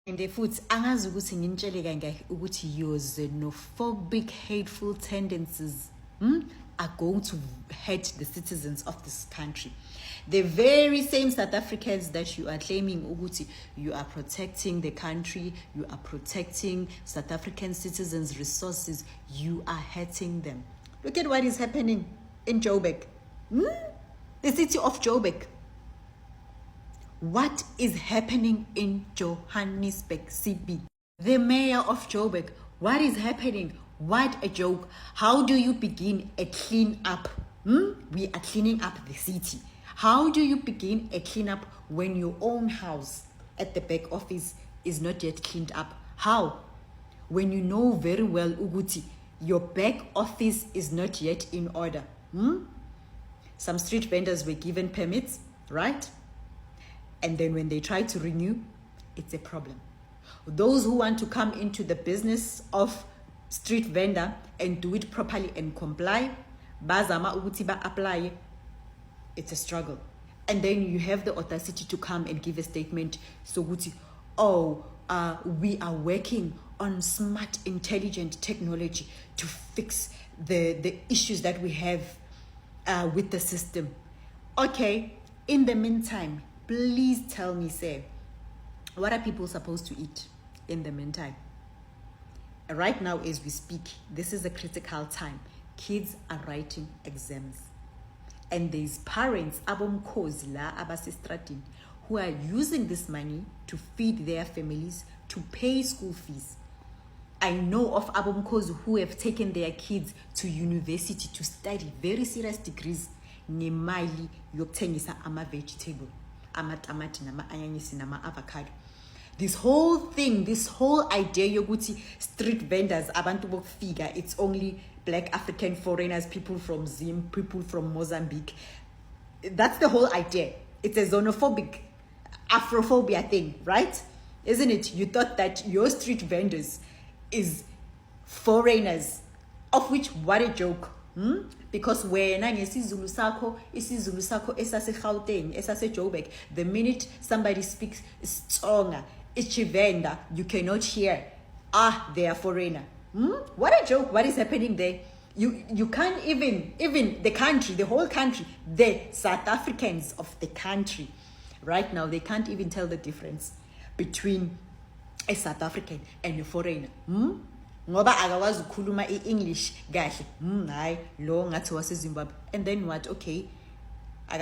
And futhi angazi ukuthi ngintshele kangaki ukuthi your xenophobic hateful tendencies are going to hurt the citizens of this country. The very same South Africans that you are claiming ukuthi you are protecting the country, you are protecting South African citizens' resources, you are hurting them. Look at what is happening in Joburg. The city of Joburg. What is happening in Johannesburg, CB? The mayor of Joburg. What is happening? What a joke. How do you begin a clean up? We are cleaning up the city. How do you begin a clean up when your own house at the back office is not yet cleaned up? How? When you know very well, Uguti, your back office is not yet in order. Some street vendors were given permits, right? And then when they try to renew, it's a problem. Those who want to come into the business of street vendor and do it properly and comply, bazama ukuthi ba apply, it's a struggle. And then you have the audacity to come and give a statement, so guti, we are working on smart, intelligent technology to fix the issues that we have with the system. Okay, in the meantime, please tell me, sir, what are people supposed to eat in the meantime? Right now, as we speak, this is a critical time. Kids are writing exams. And there's parents, abomkhozi la abasestradini, who are using this money to feed their families, to pay school fees. I know of abomkhozi who have taken their kids to university to study very serious degrees. Nemali yokuthengisa ama-vegetable. Amatamati nama-anyanyisi nama-avocado. This whole thing, this whole idea yokuthi street vendors abantu bokufika, it's only black African foreigners, people from Zim, people from Mozambique. That's the whole idea. It's a xenophobic Afrophobia thing, right? Isn't it? You thought that your street vendors is foreigners, of which what a joke. Because wena ngesizulu sakho esase Gauteng, esase Joburg, the minute somebody speaks Tsonga, Ichivenda, you cannot hear, they are foreigner. What a joke. What is happening there? You can't even the country, the whole country, the South Africans of the country right now, they can't even tell the difference between a South African and a foreigner. Ngoba akawazi ukukhuluma i-English kahle. Hayi lo ngathi waseZimbabwe. And then what? Okay,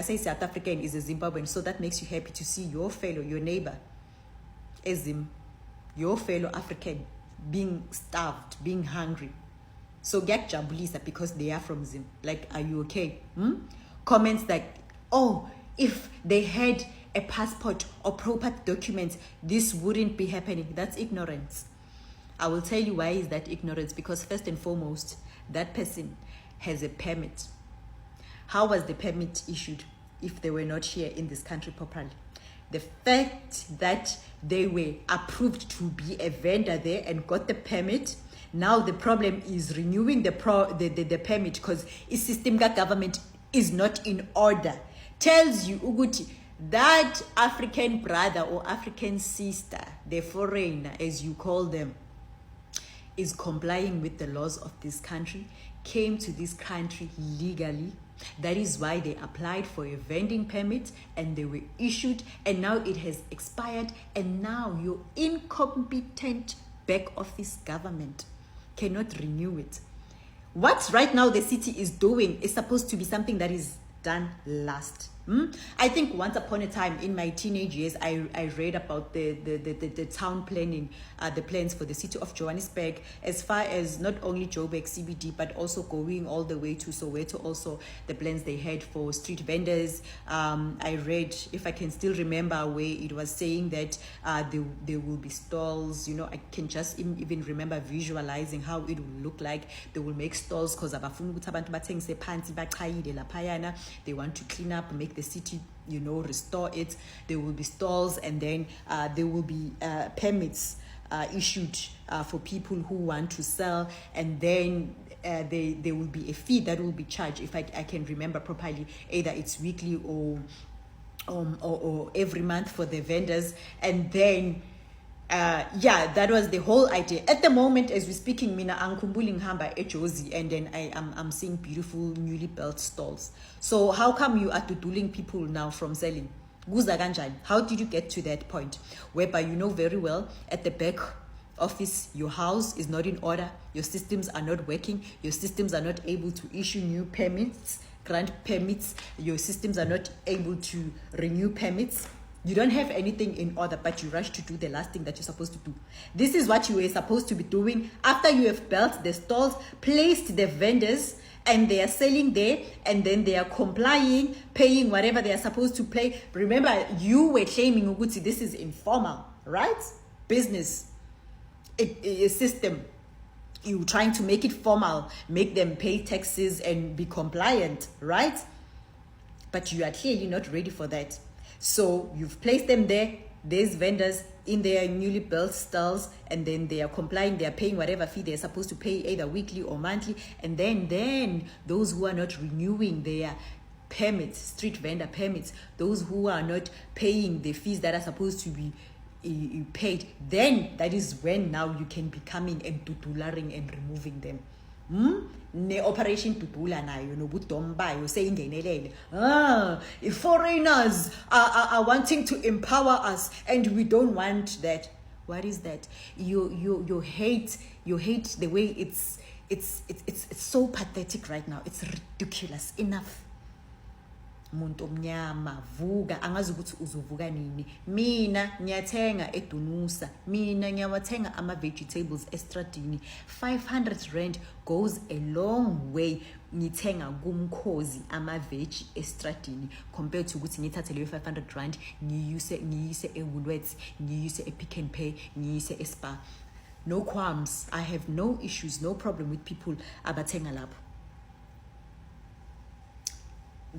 say South African is a Zimbabwean, so that makes you happy to see your fellow, your neighbor, your fellow African being starved, being hungry. So get jabulisa because they are from Zim. Like, are you okay? Comments like, if they had a passport or proper documents, this wouldn't be happening. That's ignorance. I will tell you why is that ignorance. Because first and foremost, that person has a permit. How was the permit issued if they were not here in this country properly? The fact that they were approved to be a vendor there and got the permit, now the problem is renewing the permit because the system government is not in order. Tells you, Uguti, that African brother or African sister, the foreigner as you call them, is complying with the laws of this country, came to this country legally. That is why they applied for a vending permit and they were issued, and now it has expired, and now your incompetent back office government cannot renew it. What right now the city is doing is supposed to be something that is done last. I think once upon a time in my teenage years, I read about the town planning, the plans for the city of Johannesburg, as far as not only Joburg CBD, but also going all the way to Soweto, also the plans they had for street vendors. I read, if I can still remember, where it was saying that there will be stalls. You know, I can just even remember visualizing how it will look like. They will make stalls because they want to clean up, make the city, restore it. There will be stalls, and then there will be permits issued for people who want to sell, and then there will be a fee that will be charged, if I can remember properly. Either it's weekly or every month for the vendors, and then Yeah, that was the whole idea. At the moment, as we're speaking, mina angikhumbuli ngihamba eJozi, and then I'm seeing beautiful newly built stalls. So how come you are doodling people now from selling? Kuza kanjani? How did you get to that point whereby you know very well at the back office your house is not in order, your systems are not working, your systems are not able to issue new permits, grant permits, your systems are not able to renew permits? You don't have anything in order, but you rush to do the last thing that you're supposed to do. This is what you were supposed to be doing after you have built the stalls, placed the vendors, and they are selling there, and then they are complying, paying whatever they are supposed to pay. Remember, you were claiming Uguti, this is informal, right? Business, a system. You're trying to make it formal, make them pay taxes and be compliant, right? But you are clearly not ready for that. So you've placed them there, there's vendors in their newly built stalls, and then they are complying, they are paying whatever fee they're supposed to pay, either weekly or monthly. And then those who are not renewing their permits, street vendor permits, those who are not paying the fees that are supposed to be paid, then that is when now you can be coming and tutularing and removing them. Ne-operation tutula nayo nobudom bayo seyingenelele. If foreigners are wanting to empower us, and we don't want that. What is that? You hate the way it's so pathetic right now. It's ridiculous. Enough. Muntu omnyama vuka, angazi ukuthi uzovuka nini. Mina ngiyathenga edunusa, mina ngiyawathenga ama vegetables estradini. 500 rand goes a long way ngithenga kumkhozi ama veg estradini compared to ukuthi ngithathe leyo 500 rand ngiyise eWoolworths, ngiyise ePick n Pay, ngiyise eSpar. No qualms. I have no issues, no problem with people abathenga lapho.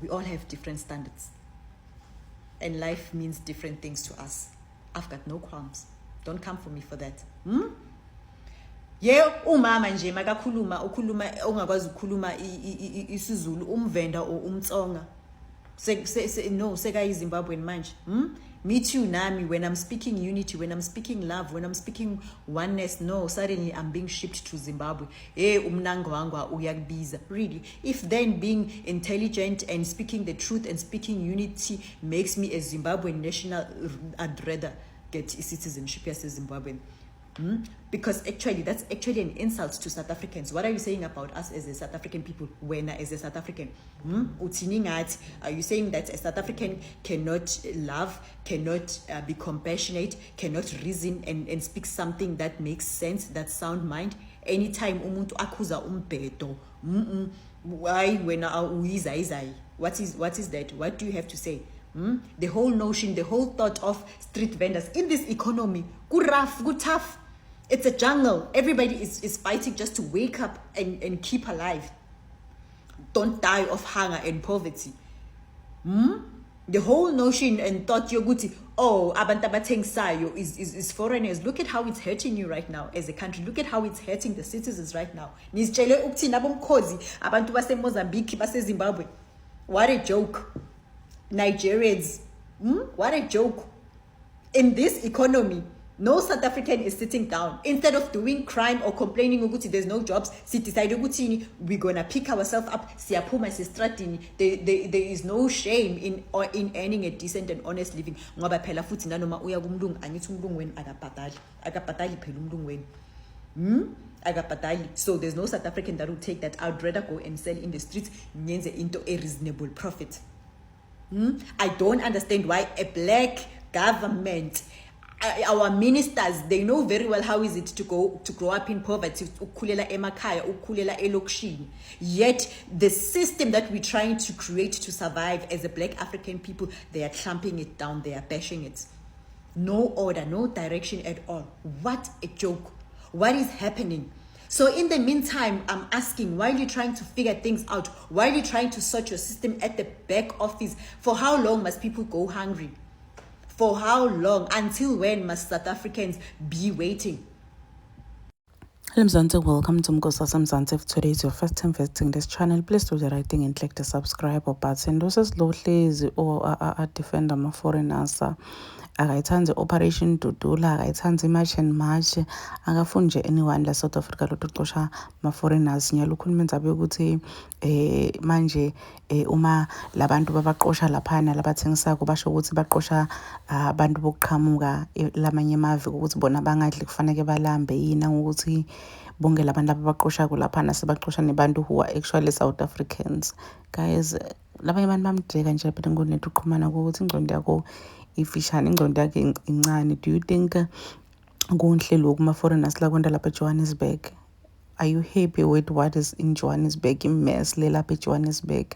We all have different standards, and life means different things to us. I've got no qualms. Don't come for me for that. Yeah, umama nje makakhuluma ukhuluma ongakwazi ukukhuluma isiZulu, umvenda o umtsonga. No, seka Zimbabwean manje. Me too, Nami, when I'm speaking unity, when I'm speaking love, when I'm speaking oneness, no, suddenly I'm being shipped to Zimbabwe. Umnangwangwa uyakbiza. Really, if then being intelligent and speaking the truth and speaking unity makes me a Zimbabwean national, I'd rather get citizenship as a Zimbabwean. Because actually, that's actually an insult to South Africans. What are you saying about us as a South African people when as a South African? Are you saying that a South African cannot love, cannot be compassionate, cannot reason and speak something that makes sense, that sound mind? Anytime umuntu akuza umbedo, why when what is that? What do you have to say? The whole notion, the whole thought of street vendors in this economy, good rough, good tough. It's a jungle. Everybody is fighting just to wake up and keep alive. Don't die of hunger and poverty. The whole notion and thought yoguti, abantu abathenga sayo is foreigners. Look at how it's hurting you right now as a country. Look at how it's hurting the citizens right now. Nizitshele ukuthini abomkhozi abantu base Mozambique, base Zimbabwe. What a joke. Nigerians, what a joke. In this economy, no South African is sitting down. Instead of doing crime or complaining ukuthi there's no jobs, we're gonna pick ourselves up. There is no shame in earning a decent and honest living. Ngoba phela futhi nanoma uya kumlungu angithi umlungu wenu akabhatali phela umlungu wenu. Agapatali. So there's no South African that will take that. I'd rather go and sell in the streets nyenze into a reasonable profit. I don't understand why a black government, our ministers, they know very well how is it to grow up in poverty, ukhulela emakhaya, ukhulela elokishini. Yet the system that we're trying to create to survive as a black African people, they are clamping it down, they are bashing it. No order, no direction at all. What a joke. What is happening? So in the meantime, I'm asking, while you're trying to figure things out, while you're trying to sort your system at the back office, for how long must people go hungry? For how long? Until when must South Africans be waiting? Hello Mzansi, welcome to Mkosasa Mzansi. If today is your first time visiting this channel, please do the right thing and click the subscribe button. Those is lazy or defend ama foreigners. Akayithandi operation Dudula, akayithandi match and match. Akafuni nje anyone la South Africa lokuxosha ma foreigners. Ngiyalukhuluma indaba yokuthi manje uma labantu babaqosha laphana labathengisako basho ukuthi baqosha abantu bokuqhamuka lamanye amave ukuthi bona bangadli kufanele balambe yini ngokuthi bonke labantu abaqoshako laphana sebaqosha nebantu who are actually South Africans. Guys, labanye abantu bamdeka nje but ngonethi uqhumana ukuthi ingqondo yakho ifishane, ingqondo yakhe incane. Do you think kunhle lokhu ma-foreigners la kwenda lapha eJohannesburg? Are you happy with what is in Johannesburg, imess le lapha eJohannesburg?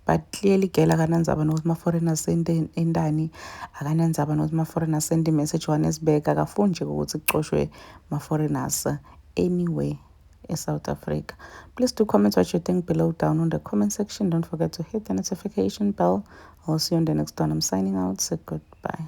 But clearly gela akanandzaba nokuthi ma-foreigners sende endani, akanandzaba nokuthi ma-foreigners sende imess eJohannesburg. Akafuni nje ukuthi kucoshwe ma-foreigners anywhere in South Africa. Please do comment what you think below down on the comment section. Don't forget to hit the notification bell. I'll see you on the next one. I'm signing out. So goodbye.